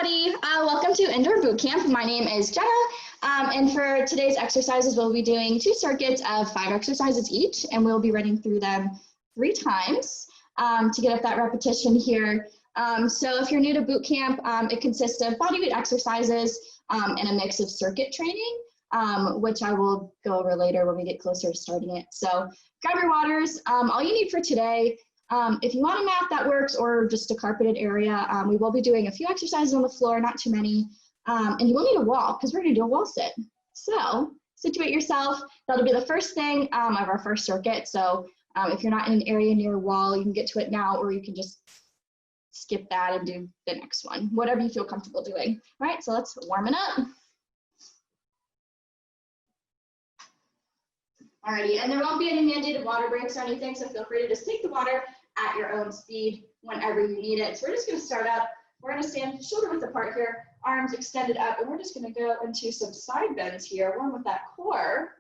everybody. Welcome to Indoor Bootcamp. My name is Jenna, and for today's exercises, we'll be doing 2 circuits of 5 exercises each, and we'll be running through them 3 times to get up that repetition here. So if you're new to bootcamp, it consists of body weight exercises and a mix of circuit training, which I will go over later when we get closer to starting it. So grab your waters. All you need for today, if you want a mat, that works, or just a carpeted area. We will be doing a few exercises on the floor, not too many, and you will need a wall because we're going to do a wall sit. So situate yourself. That'll be the first thing of our first circuit. So if you're not in an area near a wall, you can get to it now, or you can just skip that and do the next one, whatever you feel comfortable doing. All right, so let's warm it up. Alrighty, and there won't be any mandated water breaks or anything, so feel free to just take the water at your own speed whenever you need it. So we're just going to start up. We're going to stand shoulder width apart here, arms extended up, and we're just going to go into some side bends here, warm with that core.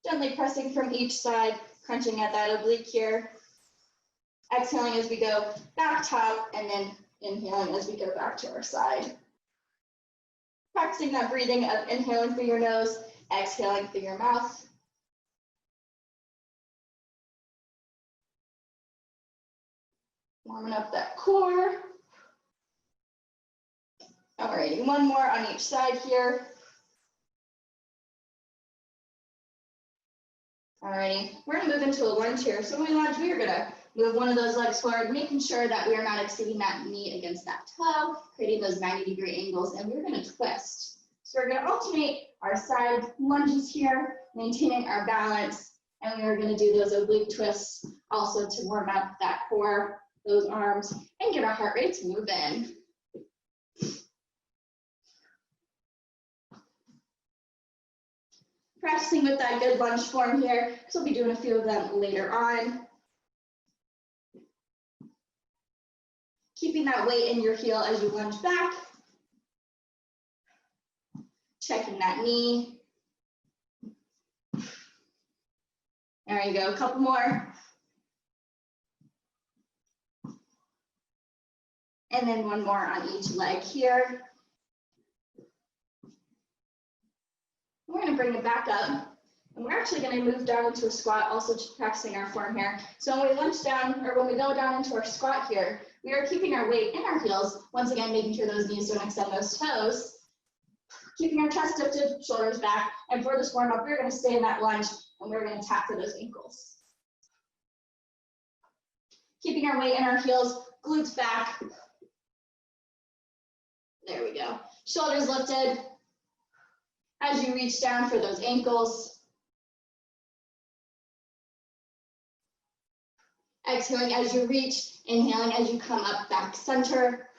Gently pressing from each side, crunching at that oblique here. Exhaling as we go back top, and then inhaling as we go back to our side. Practicing that breathing of inhaling through your nose, exhaling through your mouth. Warming up that core. Alrighty, one more on each side here. Alrighty, we're gonna move into a lunge here. So when we lunge, we are gonna move one of those legs forward, making sure that we are not exceeding that knee against that toe, creating those 90-degree angles, and we're gonna twist. So we're gonna alternate our side lunges here, maintaining our balance, and we are gonna do those oblique twists also to warm up that core, those arms, and get our heart rates moving. Practicing with that good lunge form here, because we'll be doing a few of them later on. Keeping that weight in your heel as you lunge back. Checking that knee. There you go, a couple more. And then one more on each leg here. We're going to bring it back up, and we're actually going to move down into a squat, also practicing our form here. So when we lunge down, or when we go down into our squat here, we are keeping our weight in our heels, once again making sure those knees don't extend those toes, keeping our chest lifted, shoulders back, and for this warm up, we're going to stay in that lunge, and we're going to tap for those ankles. Keeping our weight in our heels, glutes back. There we go. Shoulders lifted. As you reach down for those ankles. Exhaling as you reach, inhaling as you come up back center.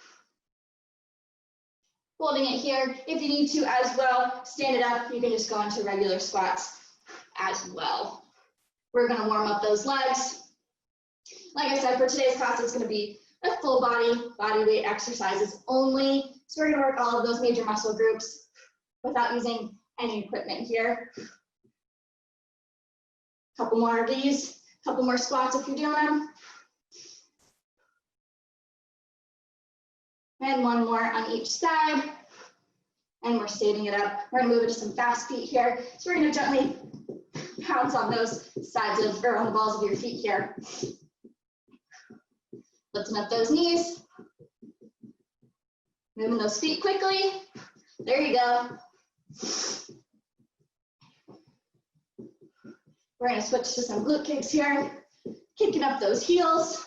Holding it here. If you need to as well, stand it up. You can just go into regular squats as well. We're gonna warm up those legs. Like I said, for today's class, it's gonna be a full body weight exercises only. So we're gonna work all of those major muscle groups without using any equipment here. Couple more of these, couple more squats if you're doing them. And one more on each side. And we're standing it up. We're gonna move into some fast feet here. So we're gonna gently pounce on those sides of, or on the balls of your feet here. Lifting up those knees. Moving those feet quickly. There you go. We're going to switch to some glute kicks here, kicking up those heels.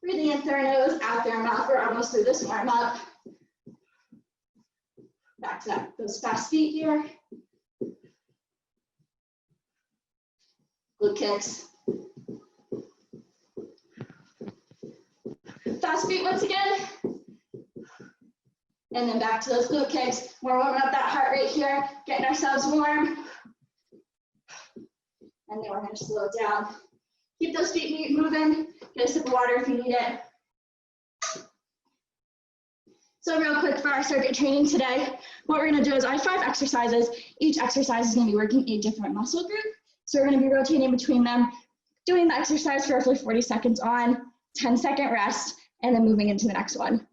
Breathing in through our nose, out through our mouth. We're almost through this warm up. Back to those fast feet here. Glute kicks. Fast feet once again. And then back to those glute kicks. We're warming up that heart rate here, getting ourselves warm. And then we're going to slow it down. Keep those feet moving. Get a sip of water if you need it. So real quick for our circuit training today, what we're going to do is I have 5 exercises. Each exercise is going to be working a different muscle group. So we're going to be rotating between them, doing the exercise for roughly 40 seconds on, 10-second rest, and then moving into the next one.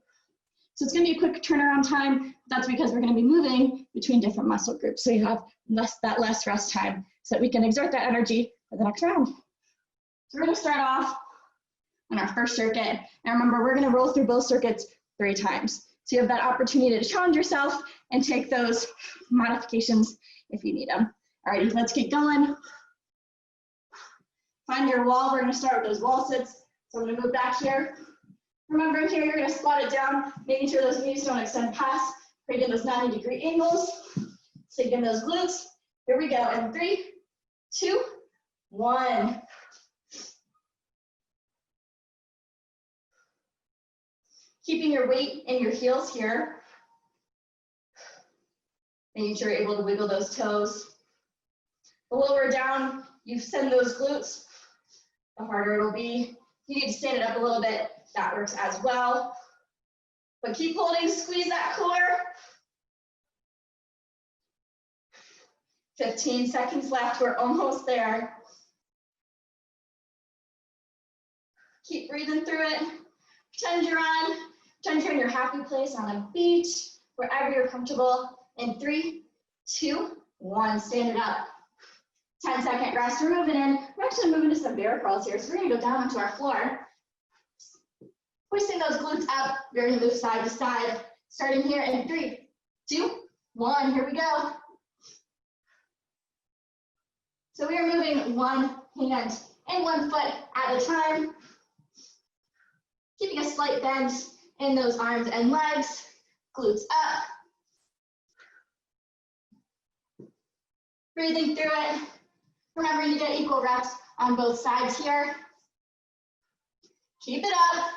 So it's going to be a quick turnaround time. That's because we're going to be moving between different muscle groups. So you have less rest time so that we can exert that energy for the next round. So we're going to start off on our first circuit. And remember, we're going to roll through both circuits 3 times. So you have that opportunity to challenge yourself and take those modifications if you need them. All right, let's get going. Find your wall. We're going to start with those wall sits. So I'm going to move back here. Remember here, you're going to squat it down, making sure those knees don't extend past, creating those 90-degree angles. Sink in those glutes. Here we go. In 3, 2, 1. Keeping your weight in your heels here. Making sure you're able to wiggle those toes. The lower down you send those glutes, the harder it'll be. You need to stand it up a little bit. That works as well. But keep holding, squeeze that core. 15 seconds left, we're almost there. Keep breathing through it. Pretend you're in your happy place on a beach, wherever you're comfortable. In 3, 2, 1, stand it up. 10-second rest, we're moving in. We're actually moving to some bear crawls here, so we're gonna go down onto our floor. Hoisting those glutes up, we're gonna move side to side. Starting here in 3, 2, 1, here we go. So we are moving one hand and one foot at a time. Keeping a slight bend in those arms and legs, glutes up. Breathing through it. Remembering to get equal reps on both sides here. Keep it up.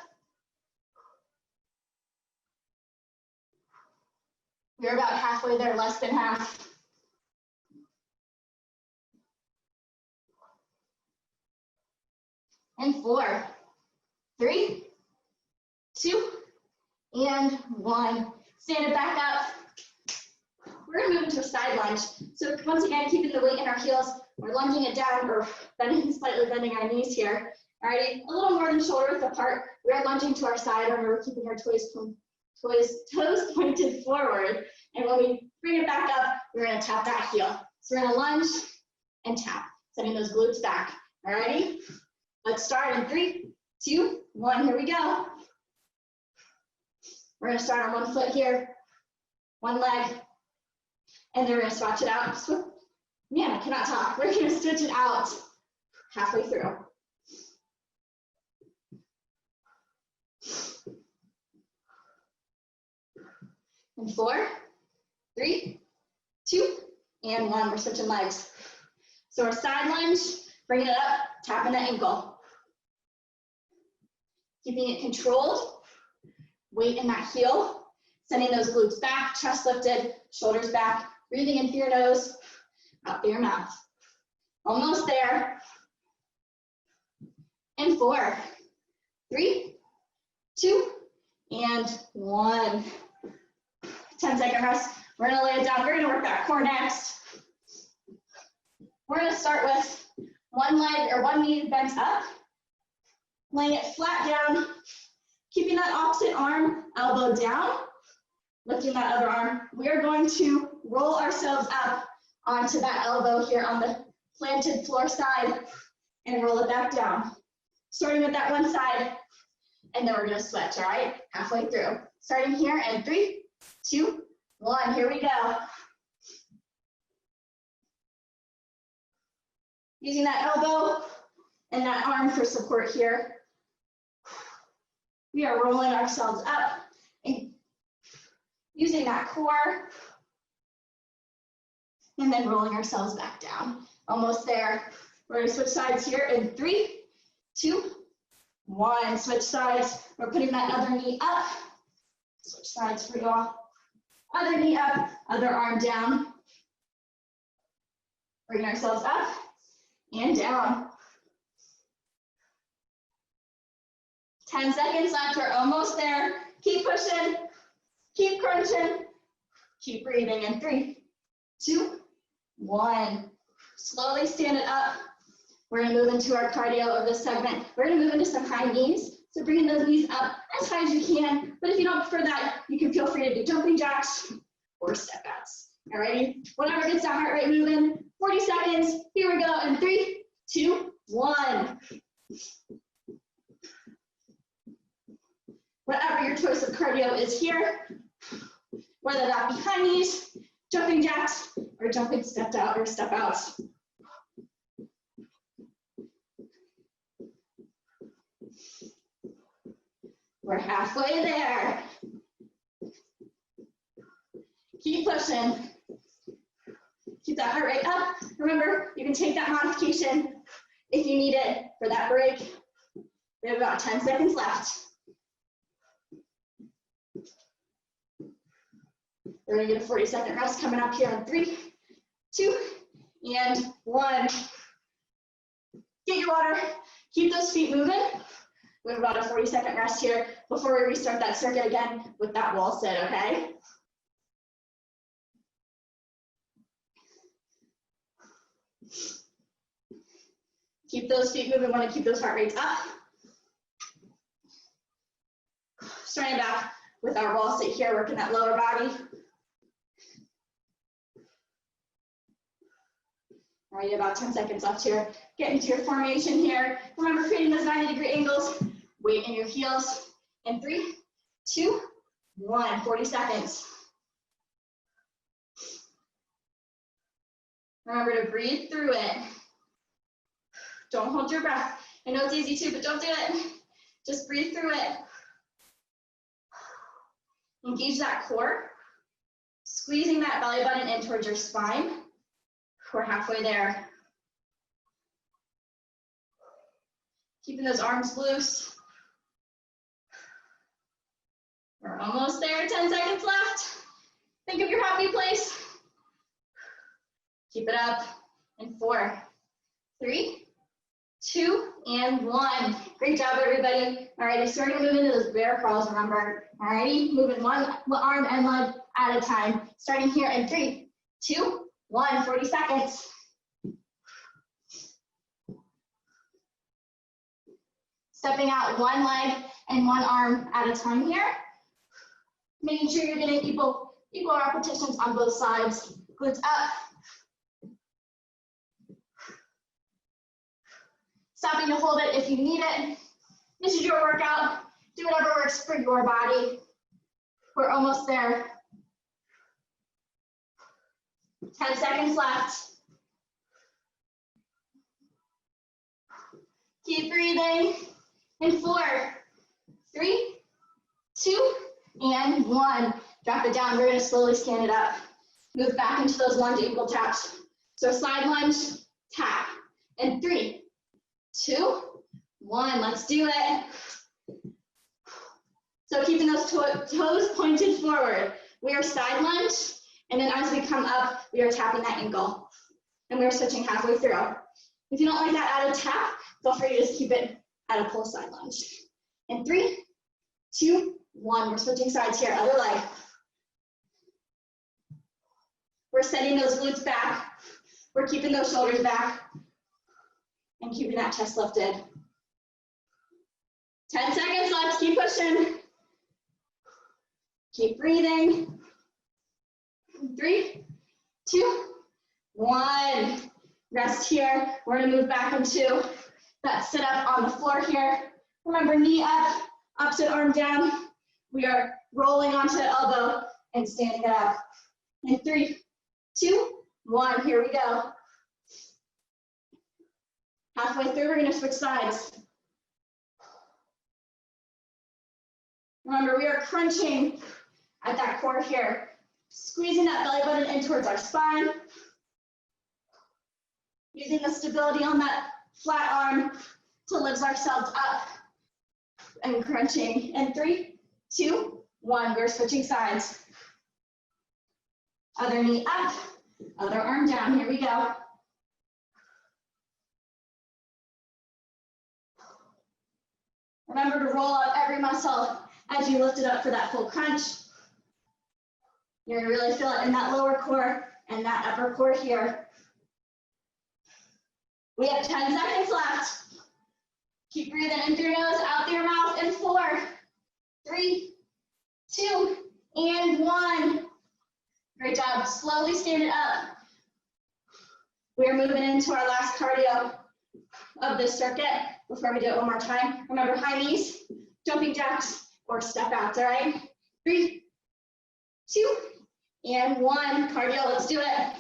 We're about halfway there, less than half. And 4, 3, 2, and 1. Stand it back up. We're gonna move into a side lunge. So once again, keeping the weight in our heels, we're lunging it down or slightly bending our knees here. Alrighty, a little more than shoulder width apart. We are lunging to our side, and we're keeping our toes pointed forward. And when we bring it back up, we're gonna tap that heel. So we're gonna lunge and tap, sending those glutes back. Alrighty, let's start in 3, 2, 1, here we go. We're gonna start on one foot here, one leg, and then we're gonna swatch it out. Man, I cannot talk. We're gonna switch it out halfway through. And 4, 3, 2, and 1. We're switching legs. So our side lunge, bringing it up, tapping the ankle. Keeping it controlled, weight in that heel, sending those glutes back, chest lifted, shoulders back, breathing in through your nose, out through your mouth. Almost there. And 4, 3, 2, and 1. 10-second rest. We're gonna lay it down. We're gonna work that core next. We're gonna start with one leg or one knee bent up, laying it flat down, keeping that opposite arm elbow down, lifting that other arm. We are going to roll ourselves up onto that elbow here on the planted floor side and roll it back down. Starting with that one side, and then we're gonna switch, all right? Halfway through. Starting here in 3, 2, 1, here we go. Using that elbow and that arm for support here. We are rolling ourselves up and using that core, and then rolling ourselves back down. Almost there. We're gonna switch sides here in 3, 2, 1. Switch sides. We're putting that other knee up. Switch sides for y'all. Other knee up, other arm down. Bring ourselves up and down. 10 seconds left, we're almost there. Keep pushing, keep crunching, keep breathing in 3, 2, 1. Slowly stand it up. We're gonna move into our cardio of this segment. We're gonna move into some high knees. So bringing those knees up as high as you can. But if you don't prefer that, you can feel free to do jumping jacks or step outs. Alrighty, whatever gets that heart rate moving. 40 seconds, here we go, in 3, 2, 1. Whatever your choice of cardio is here, whether that be high knees, jumping jacks, or jumping stepped out or step outs. We're halfway there. Keep pushing. Keep that heart rate up. Remember, you can take that modification if you need it for that break. We have about 10 seconds left. We're gonna get a 40-second rest coming up here in 3, 2, and 1. Get your water, keep those feet moving. We have about a 40-second rest here before we restart that circuit again with that wall sit, okay? Keep those feet moving, want to keep those heart rates up. Starting back with our wall sit here, working that lower body. All right, about 10 seconds left here. Get into your formation here. Remember creating those 90-degree angles. Weight in your heels. In 3, 2, 1, 40 seconds. Remember to breathe through it. Don't hold your breath. I know it's easy to, but don't do it. Just breathe through it. Engage that core. Squeezing that belly button in towards your spine. We're halfway there. Keeping those arms loose. We're almost there, 10 seconds left. Think of your happy place. Keep it up in 4, 3, 2, and 1. Great job, everybody. Alrighty, starting to move into those bear crawls, remember. Alrighty, moving one arm and leg at a time. Starting here in 3, 2, 1, 40 seconds. Stepping out one leg and one arm at a time here. Making sure you're getting equal repetitions on both sides. Glutes up. Stopping to hold it if you need it. This is your workout. Do whatever works for your body. We're almost there. 10 seconds left. Keep breathing. In 4, 3, 2, and 1. Drop it down. We're going to slowly stand it up. Move back into those lunge ankle taps. So side lunge, tap. And 3, 2, 1. Let's do it. So keeping those toes pointed forward. We are side lunge. And then as we come up, we are tapping that ankle. And we're switching halfway through. If you don't like that added tap, feel free to just keep it at a pull side lunge. In 3, 2, 1. We're switching sides here, other leg. We're setting those glutes back. We're keeping those shoulders back and keeping that chest lifted. 10 seconds left, keep pushing. Keep breathing. 3, 2, 1. Rest here. We're gonna move back into that sit up on the floor here. Remember, knee up, opposite arm down. We are rolling onto the elbow and standing it up. In 3, 2, 1, here we go. Halfway through, we're gonna switch sides. Remember, we are crunching at that core here. Squeezing that belly button in towards our spine. Using the stability on that flat arm to lift ourselves up and crunching. In 3, 2, 1, we're switching sides. Other knee up, other arm down, here we go. Remember to roll up every muscle as you lift it up for that full crunch. You're gonna really feel it in that lower core and that upper core here. We have 10 seconds left. Keep breathing in through your nose, out through your mouth in 4, 3, 2, and 1. Great job. Slowly stand it up. We're moving into our last cardio of this circuit. Before we do it one more time, remember high knees, jumping jacks, or step outs, all right? 3, 2, and 1. Cardio, let's do it.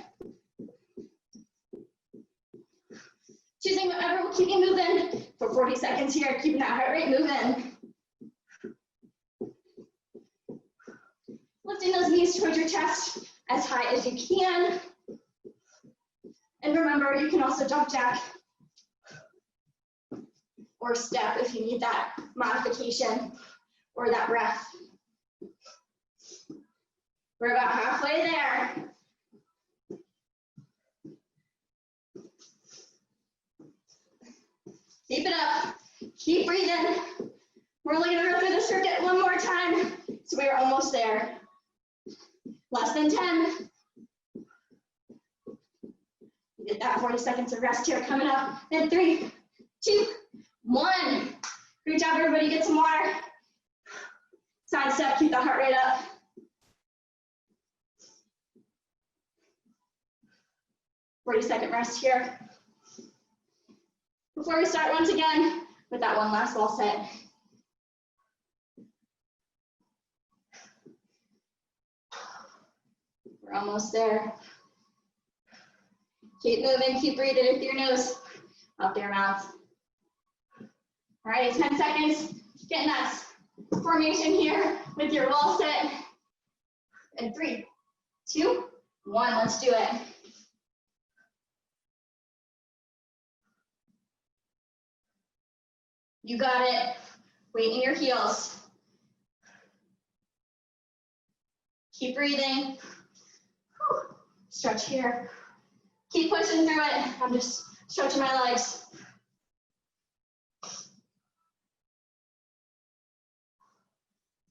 Choosing whatever will keep you moving for 40 seconds here, keeping that heart rate moving. Lifting those knees towards your chest as high as you can. And remember, you can also jump jack or step if you need that modification or that breath. We're about halfway there. Keep it up. Keep breathing. We're only going to go through the circuit one more time, so we're almost there. Less than 10. Get that 40 seconds of rest here coming up. And 3, 2, 1. Great job, everybody. Get some water. Side step. Keep the heart rate up. Second rest here. Before we start once again with that one last wall set. We're almost there. Keep moving, keep breathing in through your nose, out through your mouth. All right, 10 seconds. Getting that formation here with your wall set. And 3, 2, 1, let's do it. You got it. Weight in your heels. Keep breathing. Stretch here. Keep pushing through it. I'm just stretching my legs.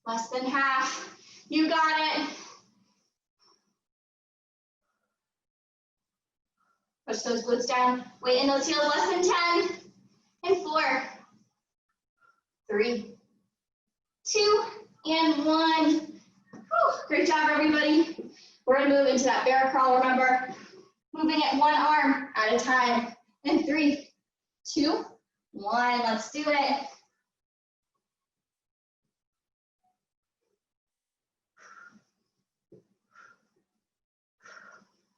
Less than half. You got it. Push those glutes down. Weight in those heels. Less than 10. And 4, 3, 2, and 1. Whew, great job, everybody. We're gonna move into that bear crawl, remember. Moving it one arm at a time. And 3, 2, 1, let's do it.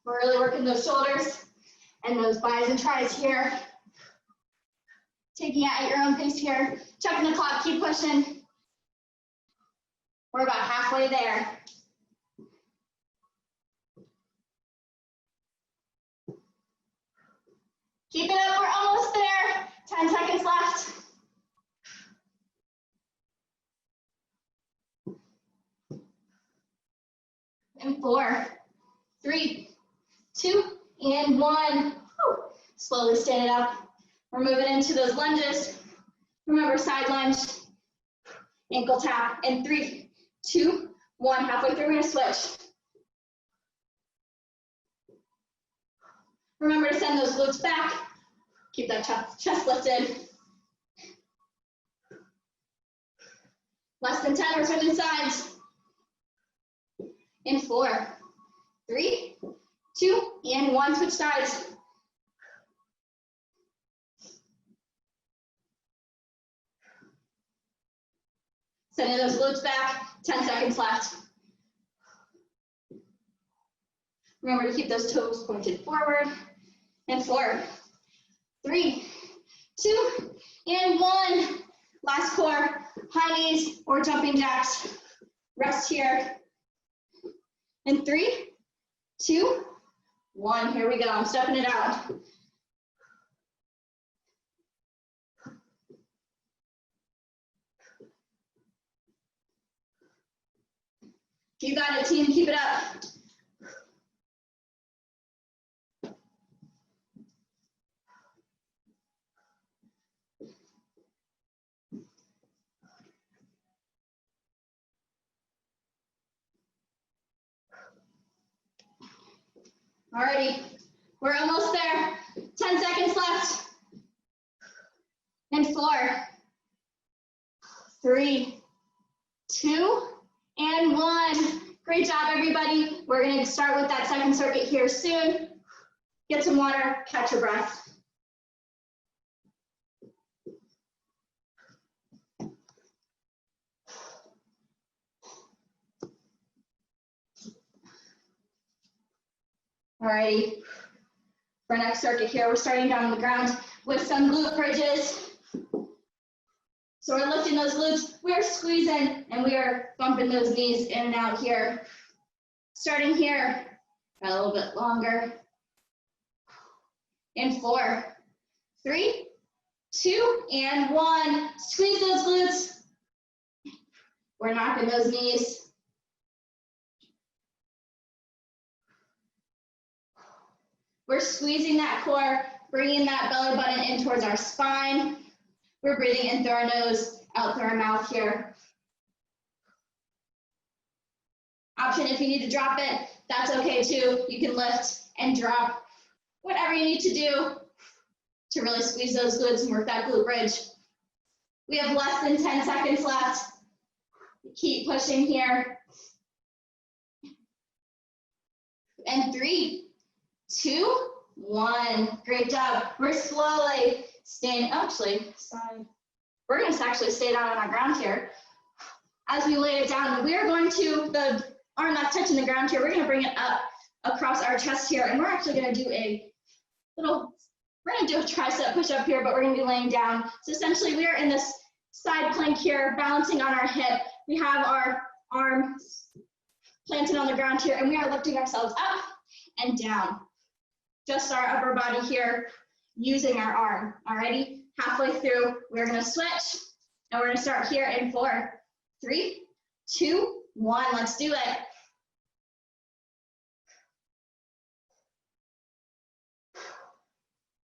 We're really working those shoulders and those bis and tris here. Taking it at your own pace here. Checking the clock, keep pushing. We're about halfway there. Keep it up, we're almost there. 10 seconds left. And 4, 3, 2, and 1. Whew. Slowly stand it up. We're moving into those lunges. Remember, side lunge, ankle tap, and 3, 2, 1. Halfway through, we're gonna switch. Remember to send those glutes back. Keep that chest lifted. Less than 10, we're switching sides. In 4, 3, 2, and 1, switch sides. Sending those glutes back, 10 seconds left. Remember to keep those toes pointed forward. And 4, 3, 2, and 1. Last core, high knees or jumping jacks. Rest here. And 3, 2, 1. Here we go. I'm stepping it out. You got it, team. Keep it up. Alrighty, we're almost there. 10 10 seconds left. And 4, 3, 2, and 1. Great job, everybody. We're going to start with that second circuit here soon. Get some water, catch your breath. Alrighty, for our next circuit here, we're starting down on the ground with some glute bridges. So we're lifting those glutes, we're squeezing, and we are bumping those knees in and out here. Starting here, got a little bit longer. In 4, 3, 2, and 1. Squeeze those glutes. We're knocking those knees. We're squeezing that core, bringing that belly button in towards our spine. We're breathing in through our nose, out through our mouth here. Option, if you need to drop it, that's okay too. You can lift and drop, whatever you need to do to really squeeze those glutes and work that glute bridge. We have less than 10 seconds left. Keep pushing here. And 3, 2, 1. Great job. We're slowly standing, we're going to actually stay down on our ground here. As we lay it down, we are going to, the arm that's touching the ground here, we're going to bring it up across our chest here, and we're actually going to do a tricep push-up here, but we're going to be laying down. So essentially, we are in this side plank here, balancing on our hip. We have our arms planted on the ground here, and we are lifting ourselves up and down. Just our upper body here, using our arm. Alrighty, halfway through, we're going to switch, and we're going to start here in 4, 3, 2, 1. Let's do it.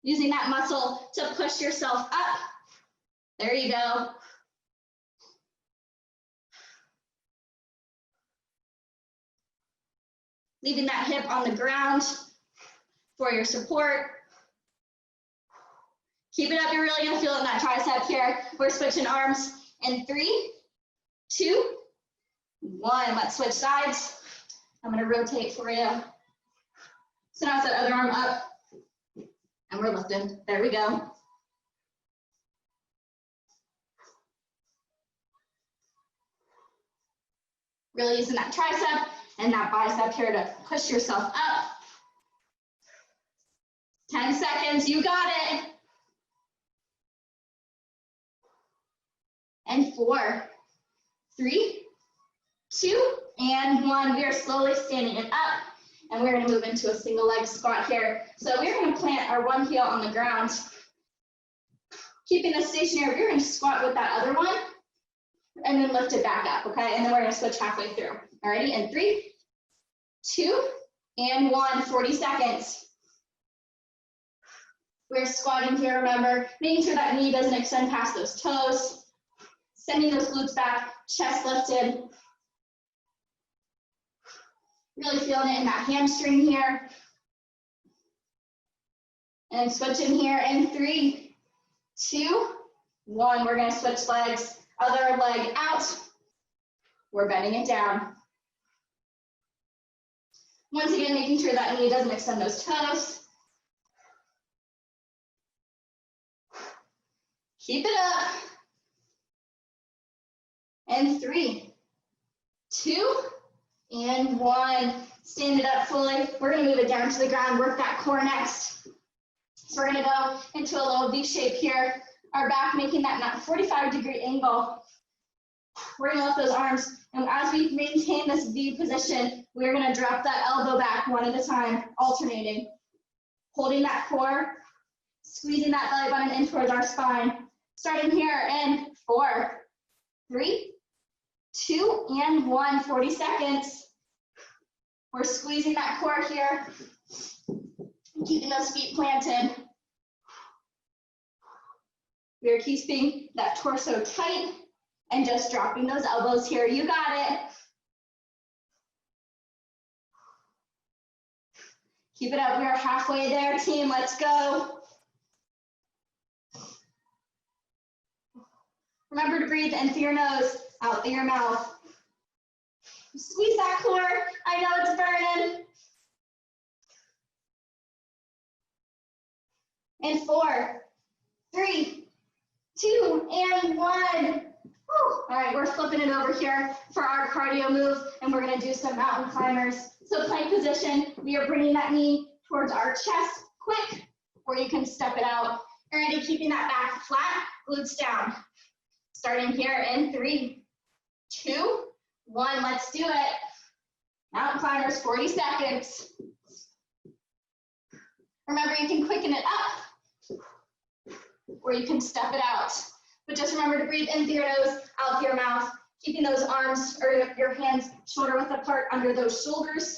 Using that muscle to push yourself up. There you go. Leaving that hip on the ground for your support. Keep it up, you're really gonna feel it in that tricep here. We're switching arms in 3, 2, 1. Let's switch sides. I'm gonna rotate for you. So now it's that other arm up, and we're lifting. There we go. Really using that tricep and that bicep here to push yourself up. 10 seconds, you got it. And 4, 3, 2, and 1. We are slowly standing it up, and we're going to move into a single leg squat here. So we're going to plant our one heel on the ground. Keeping this stationary, we're going to squat with that other one, and then lift it back up, okay? And then we're going to switch halfway through. Alrighty, and 3, 2, and 1. 40 seconds. We're squatting here, remember, making sure that knee doesn't extend past those toes. Sending those glutes back, chest lifted. Really feeling it in that hamstring here. And switching here in 3, 2, 1. We're going to switch legs. Other leg out. We're bending it down. Once again, making sure that knee doesn't extend those toes. Keep it up. And 3, 2, and 1. Stand it up fully. We're going to move it down to the ground, work that core next. So we're going to go into a little V shape here. Our back making that 45-degree angle. We're going to lift those arms, and as we maintain this V position, we're going to drop that elbow back one at a time, alternating. Holding that core, squeezing that belly button in towards our spine. Starting here in 4, 3, 2, and 1. 40 seconds. We're squeezing that core here, keeping those feet planted. We're keeping that torso tight and just dropping those elbows here. You got it. Keep it up. We are halfway there, team. Let's go. Remember to breathe in through your nose, out through your mouth. Squeeze that core. I know it's burning. And 4, 3, 2, and 1. Woo. All right, we're flipping it over here for our cardio move, and we're gonna do some mountain climbers. So plank position, we are bringing that knee towards our chest, quick, or you can step it out. All right, keeping that back flat, glutes down. Starting here in 3, 2, 1, let's do it. Mountain climbers, 40 seconds. Remember, you can quicken it up, or you can step it out. But just remember to breathe in through your nose, out through your mouth, keeping those arms or your hands shoulder width apart under those shoulders.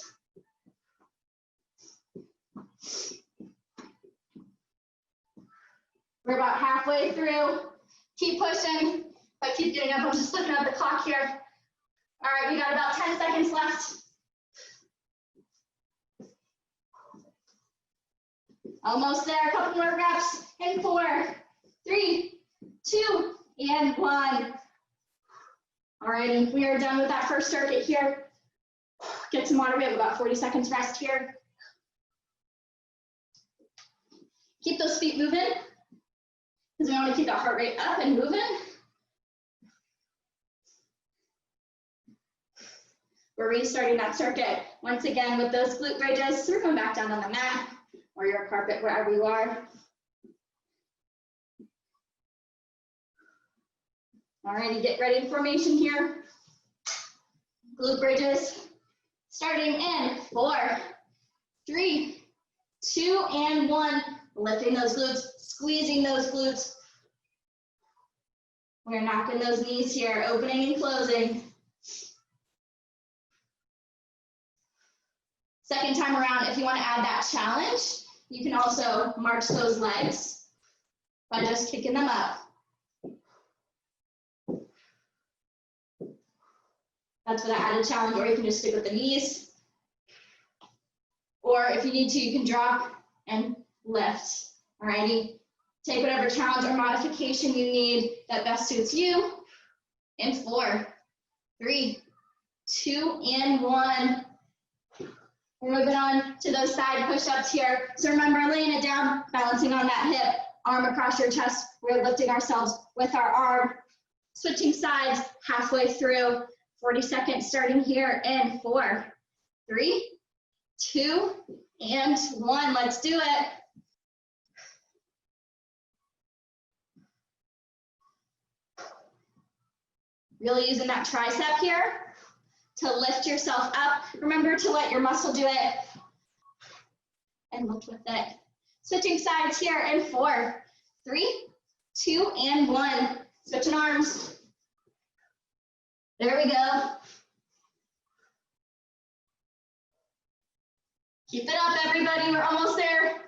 We're about halfway through. Keep pushing. If I keep getting up, I'm just looking at the clock here. All right, we got about 10 seconds left. Almost there, a couple more reps. In 4, 3, 2, and 1. All right, we are done with that first circuit here. Get some water, we have about 40 seconds rest here. Keep those feet moving, because we want to keep that heart rate up and moving. We're restarting that circuit once again with those glute bridges. So we're going back down on the mat or your carpet, wherever you are. All righty, get ready in formation here. Glute bridges, starting in 4, 3, 2, and 1. Lifting those glutes, squeezing those glutes. We're knocking those knees here, opening and closing. Second time around, if you want to add that challenge, you can also march those legs by just kicking them up. That's for the added challenge, or you can just stick with the knees. Or if you need to, you can drop and lift. Alrighty, take whatever challenge or modification you need that best suits you. In 4, 3, 2, and 1. We're moving on to those side push-ups here. So remember, laying it down, balancing on that hip, arm across your chest. We're lifting ourselves with our arm. Switching sides halfway through. 40 seconds starting here in 4, 3, 2, and 1. Let's do it. Really using that tricep here to lift yourself up. Remember to let your muscle do it and lift with it. Switching sides here in 4, 3, 2, and 1. Switching arms. There we go. Keep it up, everybody. We're almost there.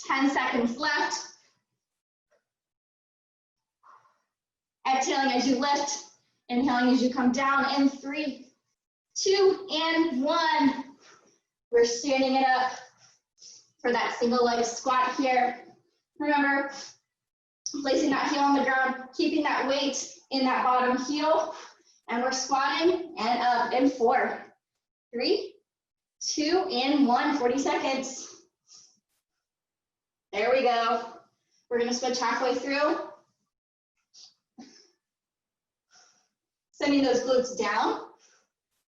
10 seconds left. Exhaling as you lift. Inhaling as you come down in 3, 2, and 1. We're standing it up for that single leg squat here. Remember, placing that heel on the ground, keeping that weight in that bottom heel, and we're squatting and up in 4, 3, 2, and 1, 40 seconds. There we go. We're gonna switch halfway through. Sending those glutes down,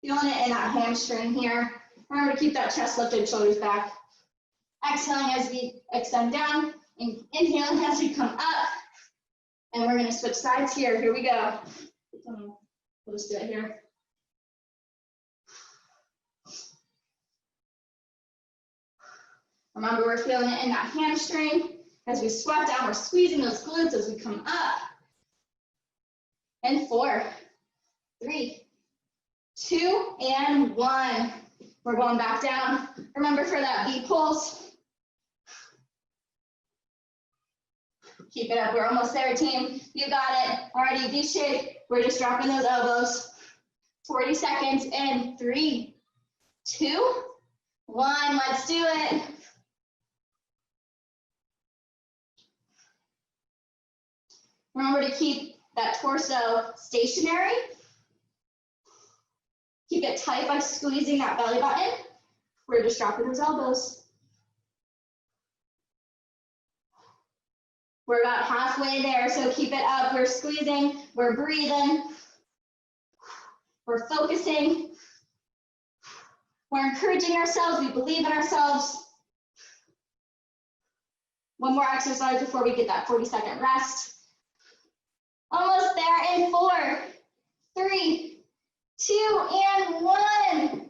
feeling it in that hamstring here. Remember to keep that chest lifted, shoulders back. Exhaling as we extend down, and inhaling as we come up. And we're gonna switch sides here. Here we go. We'll just do it here. Remember, we're feeling it in that hamstring. As we squat down, we're squeezing those glutes as we come up. And 4, 3, 2, and 1. We're going back down. Remember for that V pulse. Keep it up. We're almost there, team. You got it. Alrighty, V shape. We're just dropping those elbows. 40 seconds in 3, 2, 1. Let's do it. Remember to keep that torso stationary. Keep it tight by squeezing that belly button. We're just dropping those elbows. We're about halfway there, so keep it up. We're squeezing, we're breathing, we're focusing, we're encouraging ourselves, we believe in ourselves. One more exercise before we get that 40-second rest. Almost there in 4, 3, 2, and 1.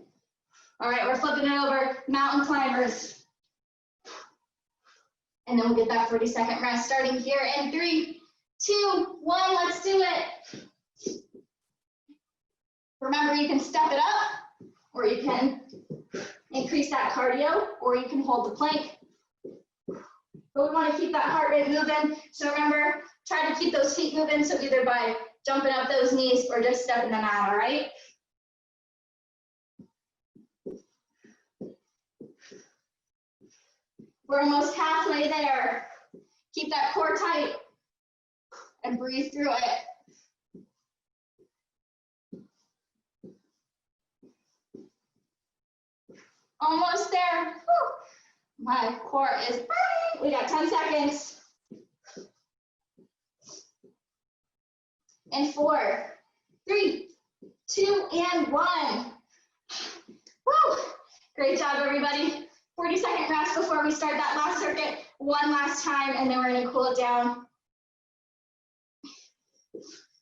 All right, we're flipping it over, mountain climbers. And then we'll get that 40-second rest starting here in 3, 2, 1, let's do it. Remember, you can step it up, or you can increase that cardio, or you can hold the plank. But we want to keep that heart rate moving. So remember, try to keep those feet moving, so either by jumping up those knees or just stepping them out, all right? We're almost halfway there. Keep that core tight and breathe through it. Almost there. Whew. My core is burning. We got 10 seconds. And 4, 3, 2, and 1. Woo! Great job, everybody. 40-second rest before we start that last circuit. One last time, and then we're gonna cool it down.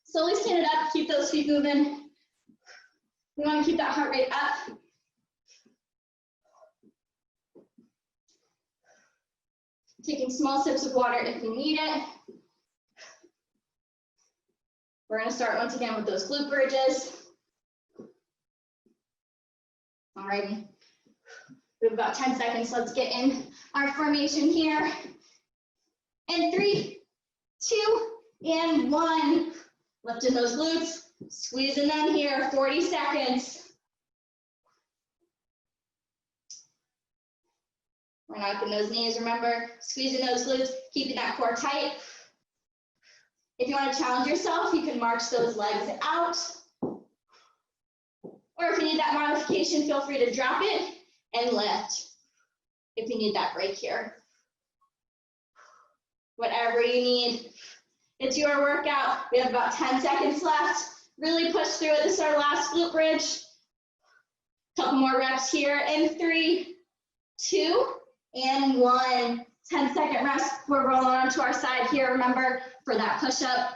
Slowly stand it up, keep those feet moving. We wanna keep that heart rate up. Taking small sips of water if you need it. We're gonna start once again with those glute bridges. Alrighty. We have about 10 seconds. Let's get in our formation here. And 3, 2, and 1. Lifting those glutes, squeezing them here, 40 seconds. We're knocking those knees, remember, squeezing those glutes, keeping that core tight. If you want to challenge yourself, you can march those legs out. Or if you need that modification, feel free to drop it and lift if you need that break here. Whatever you need, it's your workout. We have about 10 seconds left. Really push through it. This is our last glute bridge. Couple more reps here in 3, 2, and 1. 10-second rest. We're rolling onto our side here, remember, for that push-up.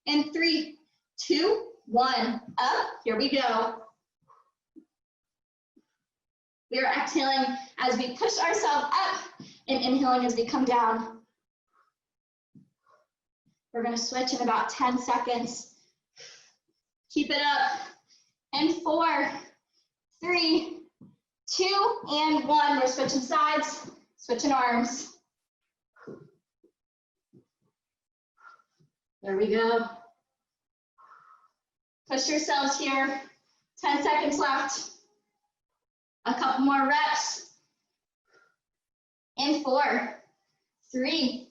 In 3, 2, 1, up. Here we go. We are exhaling as we push ourselves up and inhaling as we come down. We're going to switch in about 10 seconds. Keep it up. And 4, 3, 2, and 1. We're switching sides, switching arms. There we go. Push yourselves here. 10 seconds left. A couple more reps. And 4, 3,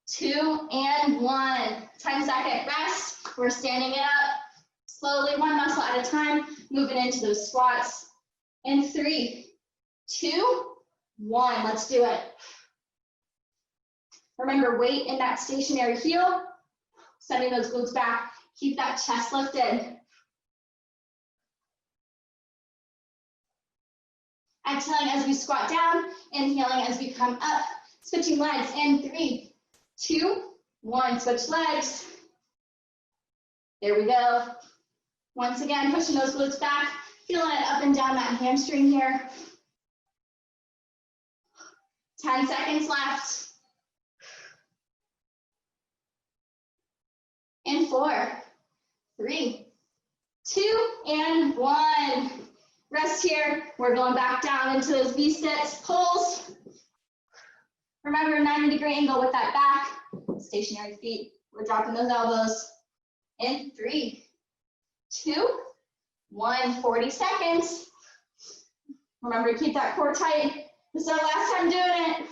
2, and 1. 10-second rest. We're standing it up. Slowly, one muscle at a time, moving into those squats. And 3, 2, 1. Let's do it. Remember, weight in that stationary heel. Sending those glutes back. Keep that chest lifted. Exhaling as we squat down, inhaling as we come up, switching legs in 3, 2, 1, switch legs. There we go. Once again, pushing those glutes back, feeling it up and down that hamstring here. 10 seconds left. And 4, 3, 2, and 1. Rest here. We're going back down into those V-sits, pulls. Remember, 90-degree angle with that back. Stationary feet. We're dropping those elbows. In 3, 2, 1. 40 seconds. Remember to keep that core tight. This is our last time doing it.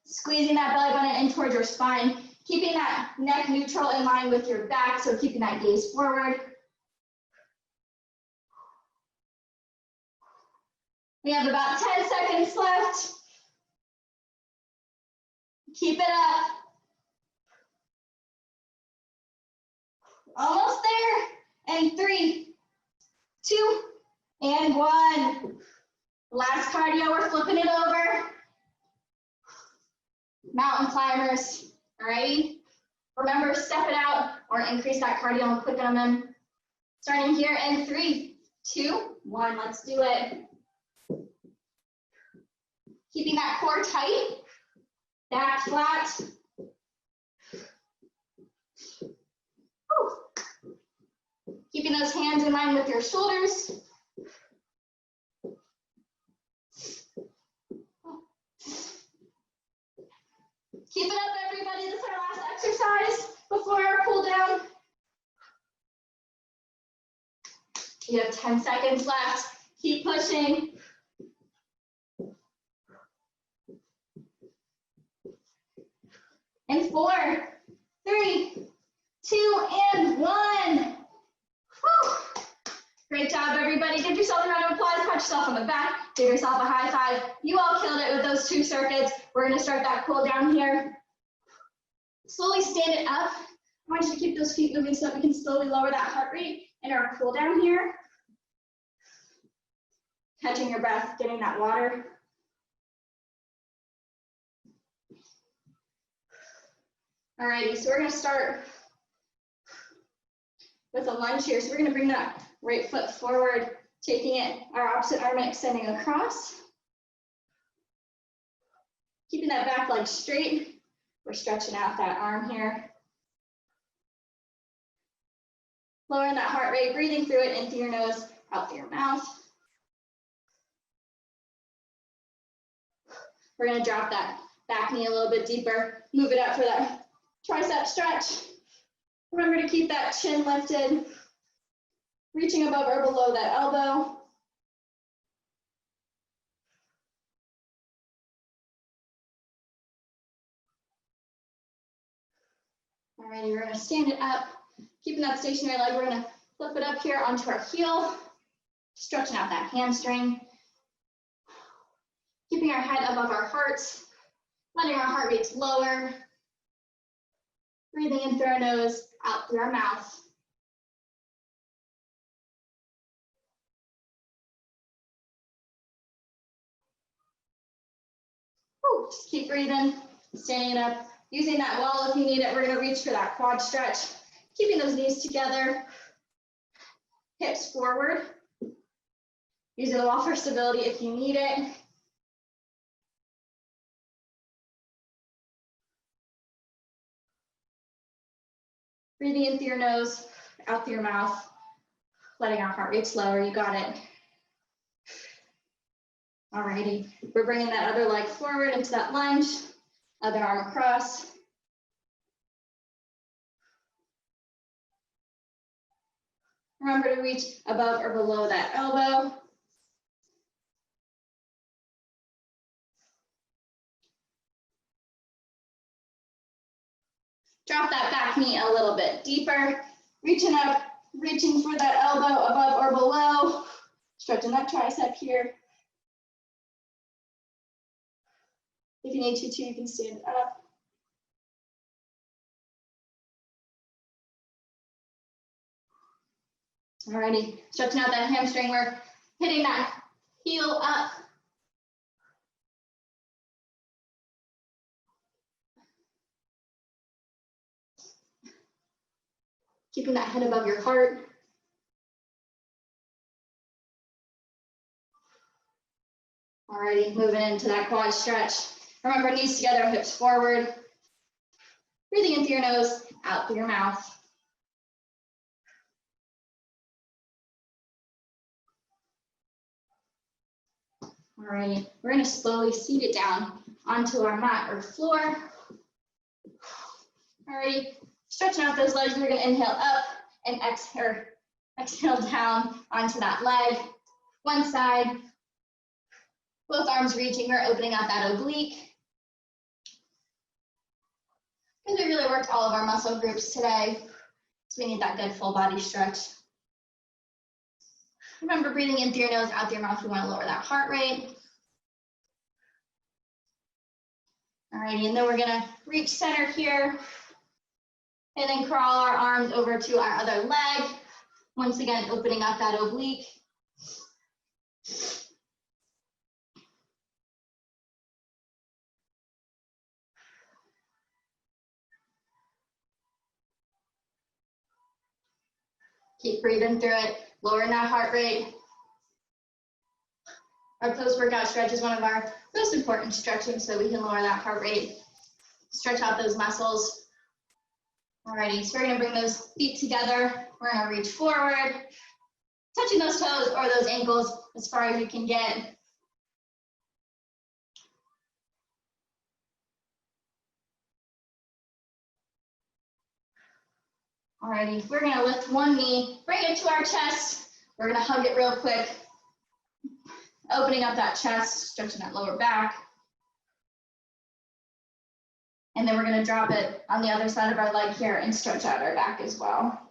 Squeezing that belly button in towards your spine, keeping that neck neutral in line with your back, so keeping that gaze forward. We have about 10 seconds left. Keep it up. Almost there. And 3, 2, and 1. Last cardio, we're flipping it over. Mountain climbers, all right? Remember, step it out or increase that cardio and quicken them in. Starting here in 3, 2, 1, let's do it. Keeping that core tight, back flat. Woo. Keeping those hands in line with your shoulders. Keep it up, everybody. This is our last exercise before our cool down. You have 10 seconds left. Keep pushing. And 4, 3, 2, and 1. Woo. Great job, everybody. Give yourself a round of applause. Pat yourself on the back. Give yourself a high five. You all killed it with those 2 circuits. We're going to start that cool down here. Slowly stand it up. I want you to keep those feet moving so that we can slowly lower that heart rate in our cool down here. Catching your breath, getting that water. Alrighty, so we're going to start with a lunge here. So we're going to bring that right foot forward, taking it our opposite arm and extending across. Keeping that back leg straight. We're stretching out that arm here. Lowering that heart rate, breathing through it in through your nose, out through your mouth. We're going to drop that back knee a little bit deeper. Move it up for that tricep stretch. Remember to keep that chin lifted, reaching above or below that elbow. Alrighty, we're going to stand it up, keeping that stationary leg. We're going to flip it up here onto our heel, stretching out that hamstring, keeping our head above our heart, letting our heart rates lower, breathing in through our nose, out through our mouth. Woo, just keep breathing, standing up. Using that wall if you need it, we're going to reach for that quad stretch. Keeping those knees together, hips forward. Using the wall for stability if you need it. Breathing in through your nose, out through your mouth, letting our heart rate slower. You got it. Alrighty, we're bringing that other leg forward into that lunge. Other arm across. Remember to reach above or below that elbow. Drop that back knee a little bit deeper. Reaching up, reaching for that elbow above or below. Stretching that tricep here. If you need to, you can stand up. Alrighty, stretching out that hamstring. We're hitting that heel up. Keeping that head above your heart. Alrighty, moving into that quad stretch. Remember, knees together, hips forward. Breathing in through your nose, out through your mouth. Alrighty, we're going to slowly seat it down onto our mat or floor. Alrighty, stretching out those legs. We're going to inhale up and exhale down onto that leg. One side. Both arms reaching, we're opening out that oblique. Because we really worked all of our muscle groups today. So we need that good full body stretch. Remember, breathing in through your nose, out through your mouth. We want to lower that heart rate. Alrighty, and then we're gonna reach center here and then crawl our arms over to our other leg. Once again, opening up that oblique. Keep breathing through it, lowering that heart rate. Our post-workout stretch is one of our most important stretching so we can lower that heart rate, stretch out those muscles. Alrighty, so we're gonna bring those feet together. We're gonna reach forward, touching those toes or those ankles as far as you can get. Alrighty, we're gonna lift one knee, bring it to our chest. We're gonna hug it real quick, opening up that chest, stretching that lower back. And then we're gonna drop it on the other side of our leg here and stretch out our back as well.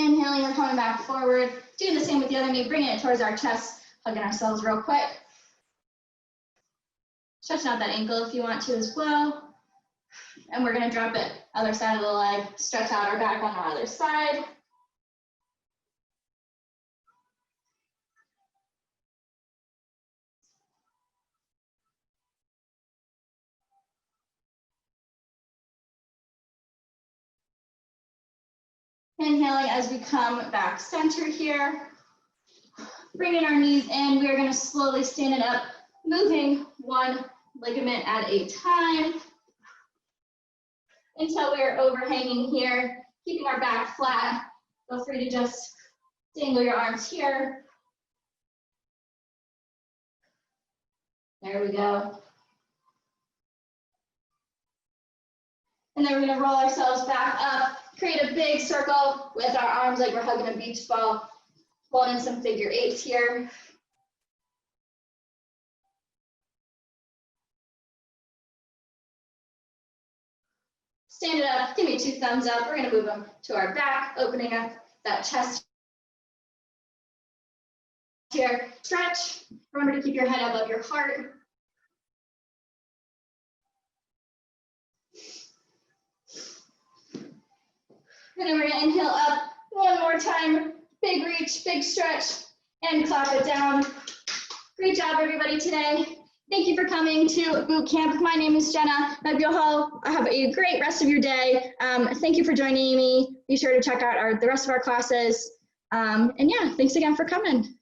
Inhaling, we're coming back forward. Doing the same with the other knee, bringing it towards our chest, hugging ourselves real quick. Stretching out that ankle if you want to as well. And we're gonna drop it, other side of the leg, stretch out our back on our other side. Inhaling as we come back center here. Bringing our knees in, we are gonna slowly stand it up, moving one ligament at a time until we are overhanging here, keeping our back flat. Feel free to just dangle your arms here. There we go. And then we're gonna roll ourselves back up, create a big circle with our arms like we're hugging a beach ball, pulling in some figure eights here. Stand it up, give me 2 thumbs up. We're gonna move them to our back, opening up that chest here. Stretch, remember to keep your head above your heart. And then we're gonna inhale up one more time. Big reach, big stretch, and clap it down. Great job, everybody, today. Thank you for coming to boot camp. My name is Jenna. I have a great rest of your day. Thank you for joining me. Be sure to check out the rest of our classes. And yeah, thanks again for coming.